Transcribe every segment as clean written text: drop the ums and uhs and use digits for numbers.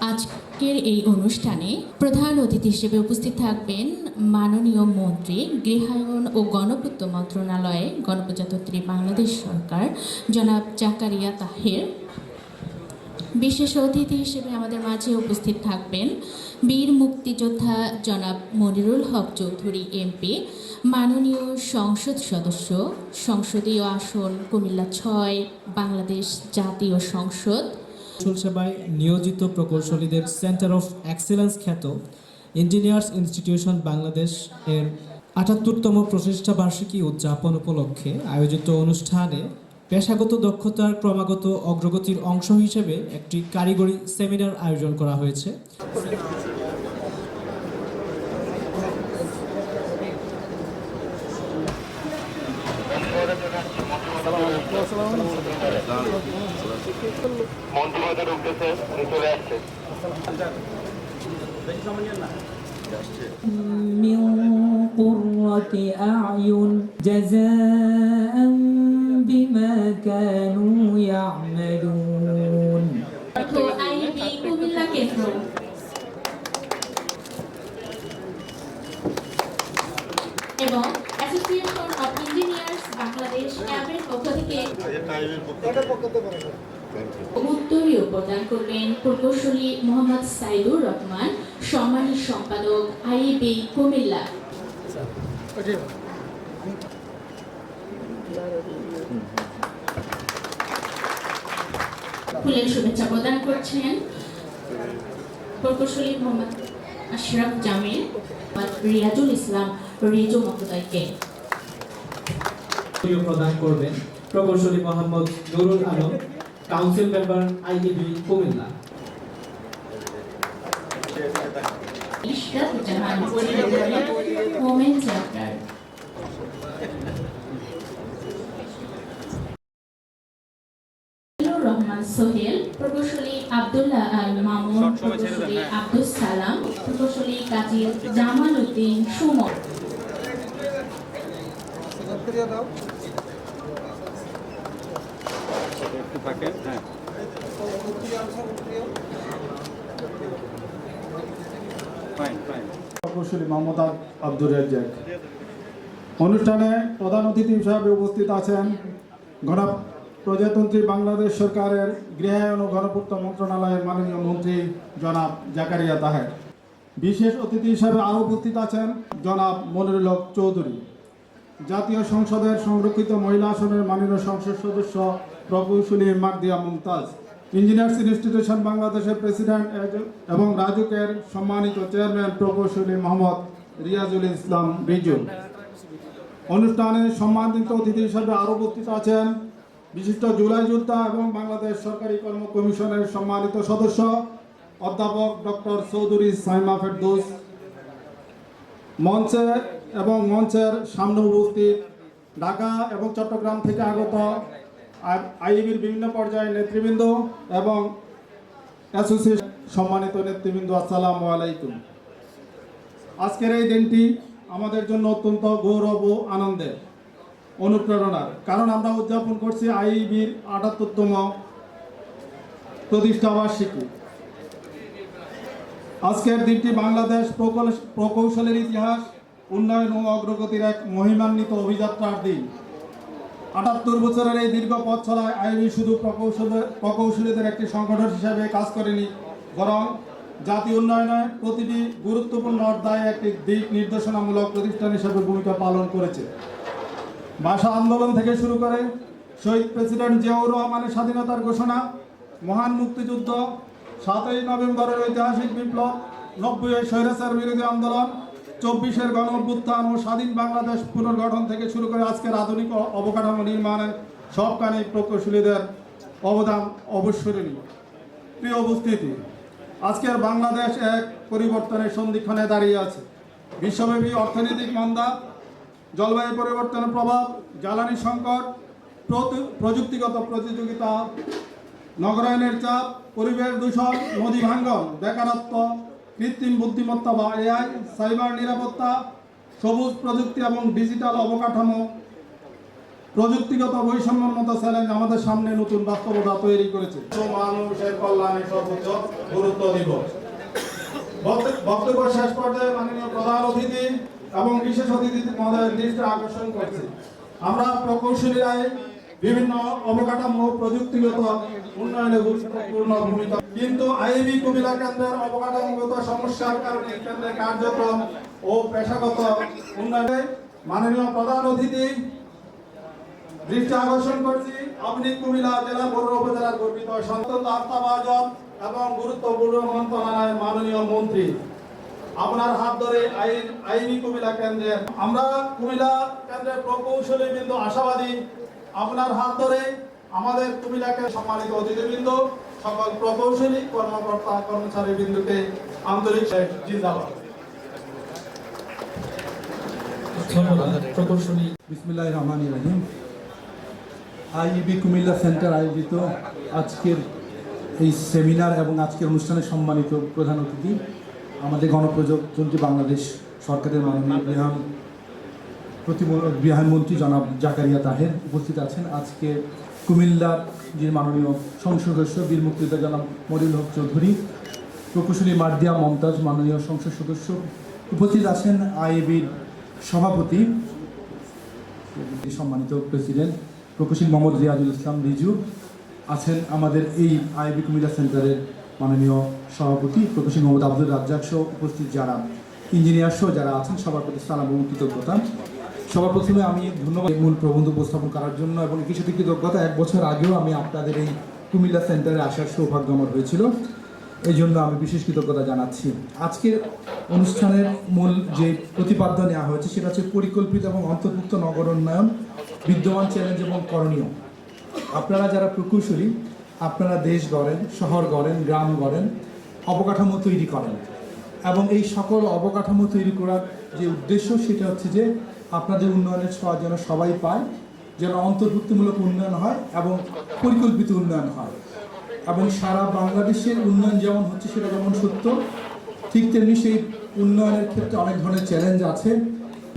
আজকের এই অনুষ্ঠানে প্রধান অতিথি হিসেবে উপস্থিত থাকবেন মাননীয় মন্ত্রী, গৃহায়ন ও গণপূর্ত মন্ত্রণালয়ে, গণপ্রজাতন্ত্রী বাংলাদেশ সরকার, জনাব জাকারিয়া তাহের। বিশেষ অতিথি হিসেবে আমাদের মাঝে উপস্থিত থাকবেন বীর মুক্তিযোদ্ধা জনাব মনিরুল হক চৌধুরী এমপি, মাননীয় সংসদ সদস্য, সংসদীয় আসন কুমিল্লা ৬, বাংলাদেশ জাতীয় সংসদ। সেবায় নিয়োজিত প্রকৌশলীদের সেন্টার অফ এক্সেলেন্স খ্যাত ইঞ্জিনিয়ার্স ইনস্টিটিউশন বাংলাদেশ এর ৭৮তম প্রতিষ্ঠা বার্ষিকী উদযাপন উপলক্ষে আয়োজিত অনুষ্ঠানে পেশাগত দক্ষতার ক্রমাগত অগ্রগতির অংশ হিসেবে একটি কারিগরি সেমিনার আয়োজন করা হয়েছে। من قرة أعين جزاء بما كانوا يعملون. এবং অ্যাসোসিয়েশন অফ ইঞ্জিনিয়ার্স বাংলাদেশ ক্যাবের পক্ষ থেকে উত্তরীয় প্রদান করবেন প্রকৌশলী মোহাম্মদ সাইদুর রহমান, সম্মানী সম্পাদক আইবি কুমিল্লা। ফুলের শুভেচ্ছা প্রদান করছেন প্রকৌশলী মোহাম্মদ আশরাফ জামিল, রিয়াজুল ইসলাম রিজু মহোদয়কে। প্রদান করবেন প্রকৌশলী Mohammad Nurul Alam, council member IEB Comilla. Ishrat Jahan women chapter. Rahman Sohel, প্রকৌশলী আব্দুল্লাহ আল মামুন, প্রকৌশলী আব্দুস সালাম, প্রকৌশলী কাজী জামাল উদ্দিন সুমন। প্রকৌশলী মোহাম্মদ আব্দুর রাজ্জাক। অনুষ্ঠানে প্রধান অতিথি হিসাবে উপস্থিত আছেন গণপ্রজাতন্ত্রী বাংলাদেশ সরকারের গৃহায়ন ও গণপূর্ত মন্ত্রণালয়ের মাননীয় মন্ত্রী জনাব জাকারিয়া তাহের। বিশেষ অতিথি হিসাবে আরও উপস্থিত আছেন জনাব মনিরুল হক চৌধুরী, জাতীয় সংসদের সংরক্ষিত মহিলা আসনের মাননীয় সংসদ সদস্য প্রকৌশলী মাকদিয়া মুমতাজ, ইঞ্জিনিয়ার্স ইনস্টিটিউশন বাংলাদেশের প্রেসিডেন্ট এবং রাজুকের সম্মানিত চেয়ারম্যান প্রকৌশলী মোহাম্মদ রিয়াজুল ইসলাম রিজু। অনুষ্ঠানে সম্মানিত অতিথি হিসাবে আরও উপস্থিত আছেন বিশিষ্ট জুলাই যোদ্ধা এবং বাংলাদেশ সরকারি কর্ম কমিশনের সম্মানিত সদস্য অধ্যাপক ডক্টর চৌধুরী সাইমা ফেরদৌস। মঞ্চের সামনে উপস্থিত ঢাকা এবং চট্টগ্রাম থেকে আগত আইবির বিভিন্ন পর্যায়ের নেতৃবৃন্দ এবং অ্যাসোসিয়েশন সম্মানিত নেতৃবৃন্দ, আসসালামু আলাইকুম। আজকের এই দিনটি আমাদের জন্য অত্যন্ত গৌরব ও আনন্দের, অনুপ্রেরণার, কারণ আমরা উদযাপন করছি আইবির ৭৮তম প্রতিষ্ঠা বার্ষিকী। আজকের দিনটি বাংলাদেশ প্রকৌশলের ইতিহাস, উন্নয়ন ও অগ্রগতির এক মহিমান্বিত অভিযাত্রার দিন। ৭৮ বছরের এই দীর্ঘ পথ চলায় আইবি শুধু প্রকৌশলীদের একটি সংগঠন হিসাবে কাজ করেনি, বরং জাতীয় উন্নয়নে প্রতিটি গুরুত্বপূর্ণ অধ্যায়ে একটি দিক নির্দেশনামূলক প্রতিষ্ঠান হিসেবে ভূমিকা পালন করেছে। ভাষা আন্দোলন থেকে শুরু করে শহীদ প্রেসিডেন্ট জিয়াউর রহমানের স্বাধীনতার ঘোষণা, মহান মুক্তিযুদ্ধ, ৭ই নভেম্বরের ঐতিহাসিক বিপ্লব, ৯০-এর স্বৈরাচার বিরোধী আন্দোলন, ২৪-এর গণ অভ্যুত্থান ও স্বাধীন বাংলাদেশ পুনর্গঠন থেকে শুরু করে আজকের আধুনিক অবকাঠামো নির্মাণের সবখানে প্রকৌশলীদের অবদান অবিস্মরণীয়। প্রিয় উপস্থিতি, আজকের বাংলাদেশ এক পরিবর্তনের সন্ধিক্ষণে দাঁড়িয়ে আছে। বিশ্বব্যাপী অর্থনৈতিক মন্দা, জলবায়ু পরিবর্তনের প্রভাব, জ্বালানি সংকট, প্রযুক্তিগত প্রতিযোগিতা, নগরায়নের চাপ, পরিবেশ দূষণ, নদী ভাঙ্গন, বেকারত্ব, কৃত্রিম বুদ্ধিমত্তা বা এআই, সাইবার নিরাপত্তা, সবুজ প্রযুক্তি এবং ডিজিটাল অবকাঠামো, প্রযুক্তিগত বৈষম্যের মতো চ্যালেঞ্জ আমাদের সামনে নতুন বাস্তবতা তৈরি করেছে। মানুষের কল্যাণে সর্বোচ্চ গুরুত্ব দিব। বক্তব্য শেষ পর্যায়ে মাননীয় প্রধান অতিথি এবং বিশেষ অতিথি মহোদয়ের দৃষ্টি আকর্ষণ করছি। আমরা প্রকৌশলীরাই বিভিন্ন অবকাঠামো প্রযুক্তিগত উন্নয়নে গুরুত্বপূর্ণ ভূমিকা, কিন্তু আইবি কুমিল্লা কেন্দ্রের অবকাঠামোগত সমস্যার কারণে কেন্দ্রের কার্যক্রম ও পেশাগত উন্নয়নে মাননীয় প্রধান অতিথি দৃষ্টি আকর্ষণ করছি। আপনি কুমিল্লা জেলা বড় উপজেলার গর্বিত সন্তান আস্থাভাজন এবং গুরুত্বপূর্ণ মন্ত্রণালয়ের মাননীয় মন্ত্রী, আপনার হাত ধরে আইবি কুমিল্লা কেন্দ্রের আমরা কুমিল্লা কেন্দ্রের প্রকৌশলী বৃন্দ আশাবাদী, আপনার হাত ধরে আমাদের কুমিল্লাকে সম্মানিত অতিথিবৃন্দ, সকল প্রকৌশলী কর্মকর্তা কর্মচারী বৃন্দকে আন্তরিক জিন্দাবাদ। প্রকৌশলী বিসমিল্লাহির রহমানির রহিম। আইইবি কুমিল্লা সেন্টার আয়োজিত আজকের এই সেমিনার এবং আজকের অনুষ্ঠানে সম্মানিত প্রধান অতিথি আমাদের গণপ্রজাতন্ত্রী বাংলাদেশ সরকারের মাননীয় গৃহমন্ত্রী জনাব জাকারিয়া তাহের উপস্থিত আছেন। আজকে কুমিল্লার যে মাননীয় সংসদ সদস্য বীর মুক্তিযোদ্ধা জনাব মনিরুল হক চৌধুরী, প্রকৌশলী মার্দিয়া মমতাজ মাননীয় সংসদ সদস্য, উপস্থিত আছেন আইইবির সভাপতি সম্মানিত প্রেসিডেন্ট প্রকৌশলী মোহাম্মদ রিয়াজুল ইসলাম রিজু, আছেন আমাদের এই আইবি কুমিল্লা সেন্টারের মাননীয় সভাপতি প্রকৌশলী মোহাম্মদ আব্দুর রাজ্জাক সহ উপস্থিত যারা ইঞ্জিনিয়ার সহ যারা আছেন সবার প্রতি সালাম এবং কৃতজ্ঞতা। সবার প্রথমে আমি ধন্যবাদ মূল প্রবন্ধ উপস্থাপন করার জন্য এবং কিছু কৃতজ্ঞতা। 1 বছর আগেও আমি আপনাদের এই কুমিল্লা সেন্টারে আসার সৌভাগ্য আমার হয়েছিল, এই জন্য আমি বিশেষ কৃতজ্ঞতা জানাচ্ছি। আজকের অনুষ্ঠানের মূল যে প্রতিপাদ্য নেওয়া হয়েছে সেটা হচ্ছে পরিকল্পিত এবং অন্তর্ভুক্ত নগর উন্নয়ন, বিদ্যমান চ্যালেঞ্জ এবং করণীয়। আপনারা যারা প্রকৌশলী, আপনারা দেশ গড়েন, শহর গড়েন, গ্রাম গড়েন, অবকাঠামো তৈরি করেন এবং এই সকল অবকাঠামো তৈরি করার যে উদ্দেশ্য সেটা হচ্ছে যে আপনাদের উন্নয়নের ছোঁয়া যেন সবাই পায়, যেন অন্তর্ভুক্তিমূলক উন্নয়ন হয় এবং পরিকল্পিত উন্নয়ন হয় এবং সারা বাংলাদেশের উন্নয়ন যেমন হচ্ছে সেটা যেমন সত্য, ঠিক তেমনি সেই উন্নয়নের ক্ষেত্রে অনেক ধরনের চ্যালেঞ্জ আছে।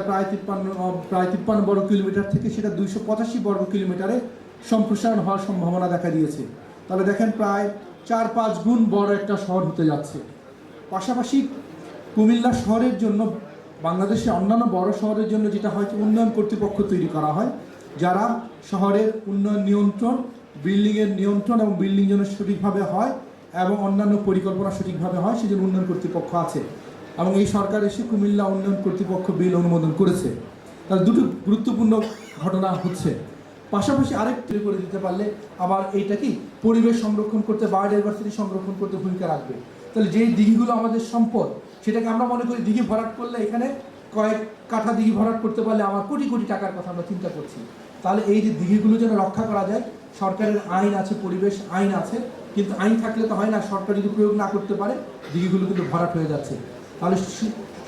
প্রায় 53 বর্গ কিলোমিটার থেকে সেটা 285 বর্গ কিলোমিটারে সম্প্রসারণ হওয়ার সম্ভাবনা দেখা দিয়েছে। তাহলে দেখেন প্রায় 4-5 গুণ বড় একটা শহর হতে যাচ্ছে। পাশাপাশি কুমিল্লা শহরের জন্য বাংলাদেশের অন্যান্য বড় শহরের জন্য যেটা হয় উন্নয়ন কর্তৃপক্ষ তৈরি করা হয়, যারা শহরের উন্নয়ন নিয়ন্ত্রণ, বিল্ডিংয়ের নিয়ন্ত্রণ এবং বিল্ডিং যেন সঠিকভাবে হয় এবং অন্যান্য পরিকল্পনা সঠিকভাবে হয় সেজন্য উন্নয়ন কর্তৃপক্ষ আছে এবং এই সরকার এসে কুমিল্লা উন্নয়ন কর্তৃপক্ষ বিল অনুমোদন করেছে। তাহলে দুটো গুরুত্বপূর্ণ ঘটনা হচ্ছে। পাশাপাশি আরেকটি করে দিতে পারলে আবার এইটা কি পরিবেশ সংরক্ষণ করতে, বায়োডাইভার্সিটি সংরক্ষণ করতে ভূমিকা রাখবে। তাহলে যেই দিঘিগুলো আমাদের সম্পদ, সেটাকে আমরা মনে করি দিঘি ভরাট করলে এখানে কয়েক কাঠা দিঘি ভরাট করতে পারলে আমার কোটি কোটি টাকার কথা আমরা চিন্তা করছি। তাহলে এই যে দিঘিগুলো যেন রক্ষা করা যায়, সরকারের আইন আছে, পরিবেশ আইন আছে, কিন্তু আইন থাকলে তো হয় না, সরকার যদি প্রয়োগ না করতে পারে দিঘিগুলো কিন্তু ভরাট হয়ে যাচ্ছে। তাহলে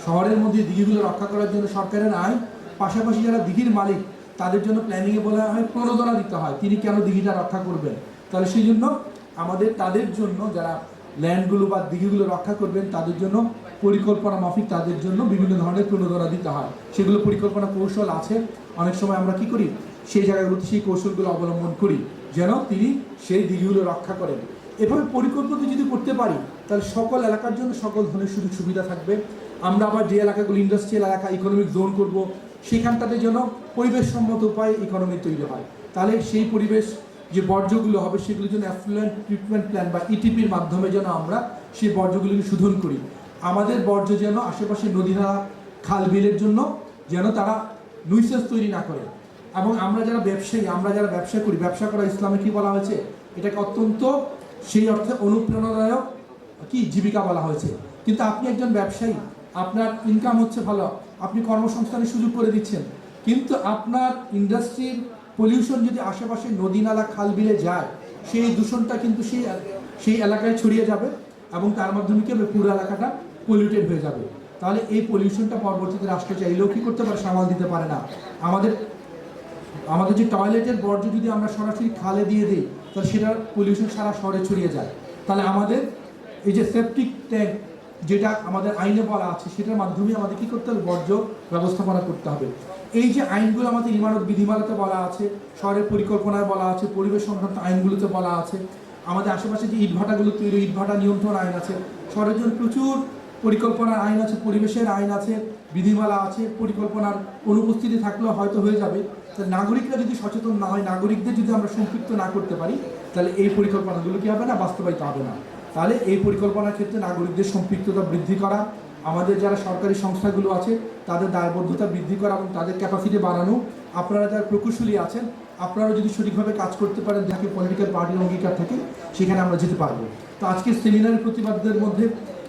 শহরের মধ্যে দিঘিগুলো রক্ষা করার জন্য সরকারের আইন, পাশাপাশি যারা দিঘির মালিক তাদের জন্য প্ল্যানিংয়ে বলা হয় প্রণোদনা দিতে হয়, তিনি কেন দিঘিটা রক্ষা করবেন। তাহলে সেই জন্য আমাদের তাদের জন্য যারা ল্যান্ডগুলো বা দিঘিগুলো রক্ষা করবেন তাদের জন্য পরিকল্পনা মাফিক তাদের জন্য বিভিন্ন ধরনের প্রণোদনা দিতে হয়। সেগুলো পরিকল্পনা কৌশল আছে, অনেক সময় আমরা কি করি সেই জায়গাগুলোতে সেই কৌশলগুলো অবলম্বন করি যেন তিনি সেই দিঘিগুলো রক্ষা করেন। এভাবে পরিকল্পনা যদি করতে পারি তাহলে সকল এলাকার জন্য সকল ধরনের সুযোগ সুবিধা থাকবে। আমরা আবার যে এলাকাগুলো ইন্ডাস্ট্রিয়াল এলাকা, ইকোনমিক জোন করব, সেখানটাতে যেন পরিবেশসম্মত উপায়ে ইকোনমি তৈরি হয়। তাহলে সেই পরিবেশ যে বর্জ্যগুলো হবে সেগুলোর জন্য অ্যাফ্লুয়েন্ট ট্রিটমেন্ট প্ল্যান বা ইটিপির মাধ্যমে যেন আমরা সেই বর্জ্যগুলিকে শোধন করি। আমাদের বর্জ্য যেন আশেপাশে নদী নালা খাল বিলের জন্য যেন তারা নুইসেন্স তৈরি না করে। এবং আমরা যারা ব্যবসায়ী, আমরা যারা ব্যবসা করি, ব্যবসা করা ইসলামে কী বলা হয়েছে, এটাকে অত্যন্ত সেই অর্থে অনুপ্রেরণাদায়ক কি জীবিকা বলা হয়েছে। কিন্তু আপনি একজন ব্যবসায়ী, আপনার ইনকাম হচ্ছে ভালো, আপনি কর্মসংস্থানের সুযোগ করে দিচ্ছেন, কিন্তু আপনার ইন্ডাস্ট্রির পলিউশন যদি আশেপাশে নদী নালা খাল বিলে যায়, সেই দূষণটা কিন্তু সেই এলাকায় ছড়িয়ে যাবে এবং তার মাধ্যমে কি হবে, পুরো এলাকাটা পলিউটেড হয়ে যাবে। তাহলে এই পলিউশনটা পরবর্তীতে রাষ্ট্র চাইলেও কী করতে পারে, সামাল দিতে পারে না। আমাদের যে টয়লেটের বর্জ্য যদি আমরা সরাসরি খালে দিয়ে দিই তাহলে সেটার পলিউশন সারা শহরে ছড়িয়ে যায়। তাহলে আমাদের এই যে সেপটিক ট্যাঙ্ক যেটা আমাদের আইনে বলা আছে সেটার মাধ্যমে আমাদের কী করতে হবে, বর্জ্য ব্যবস্থাপনা করতে হবে। এই যে আইনগুলো আমাদের ইমারত বিধিমালাতে বলা আছে, শহরের পরিকল্পনায় বলা আছে, পরিবেশ সংক্রান্ত আইনগুলোতে বলা আছে, আমাদের আশেপাশে যে ইটভাটাগুলো তৈরি, ইটভাটা নিয়ন্ত্রণ আইন আছে, শহরের জন্য প্রচুর পরিকল্পনার আইন আছে, পরিবেশের আইন আছে, বিধিমালা আছে। পরিকল্পনার অনুপস্থিতি থাকলেও হয়তো হয়ে যাবে। তাহলে নাগরিকরা যদি সচেতন না হয়, নাগরিকদের যদি আমরা সম্পৃক্ত না করতে পারি, তাহলে এই পরিকল্পনাগুলো কি হবে না, বাস্তবায়িত হবে না। তাহলে এই পরিকল্পনার ক্ষেত্রে নাগরিকদের সম্পৃক্ততা বৃদ্ধি করা, আমাদের যারা সরকারি সংস্থাগুলো আছে তাদের দায়বদ্ধতা বৃদ্ধি করা এবং তাদের ক্যাপাসিটি বাড়ানো। আপনারা যারা প্রকৌশলী আছেন, আপনারাও যদি সঠিকভাবে কাজ করতে পারেন, যাকে পলিটিক্যাল পার্টির অঙ্গীকার থেকে, সেখানে আমরা যেতে পারবো। তো আজকের সেমিনারের প্রতিবাদদের মধ্যে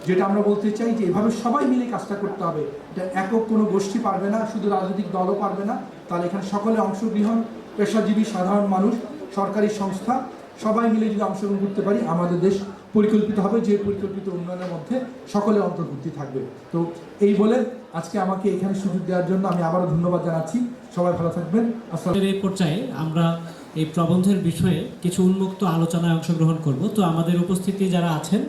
যেটা আমরা বলতে চাই যে এভাবে সবাই মিলে কাজটা করতে হবে। এটা একক কোনো গোষ্ঠী পারবে না, শুধু রাজনৈতিক দলও পারবে না। তাহলে এখানে সকলে অংশগ্রহণ, পেশাজীবী সাধারণ মানুষ, সরকারি সংস্থা সবাই মিলে যদি অংশগ্রহণ করতে পারি, আমাদের দেশ পরিকল্পিত হবে, যে পরিকল্পিত উন্নয়নের মধ্যে সকলের অন্তর্ভুক্তি থাকবে। তো এই বলে আজকে আমাকে এখানে সুযোগ দেওয়ার জন্য আমি আবারও ধন্যবাদ জানাচ্ছি। সবাই ভালো থাকবেন। আসসালাম। এই পর্যায়ে আমরা এই প্রবন্ধের বিষয়ে কিছু উন্মুক্ত আলোচনায় অংশগ্রহণ করব। তো আমাদের উপস্থিতি যারা আছেন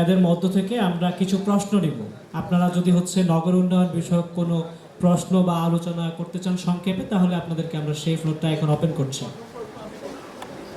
এদের মধ্য থেকে আমরা কিছু প্রশ্ন নেব। আপনারা যদি নগর উন্নয়ন বিষয়ক কোনো প্রশ্ন বা আলোচনা করতে চান সংক্ষেপে, তাহলে আপনাদেরকে আমরা সেই ফ্লোরটা এখন ওপেন করছি।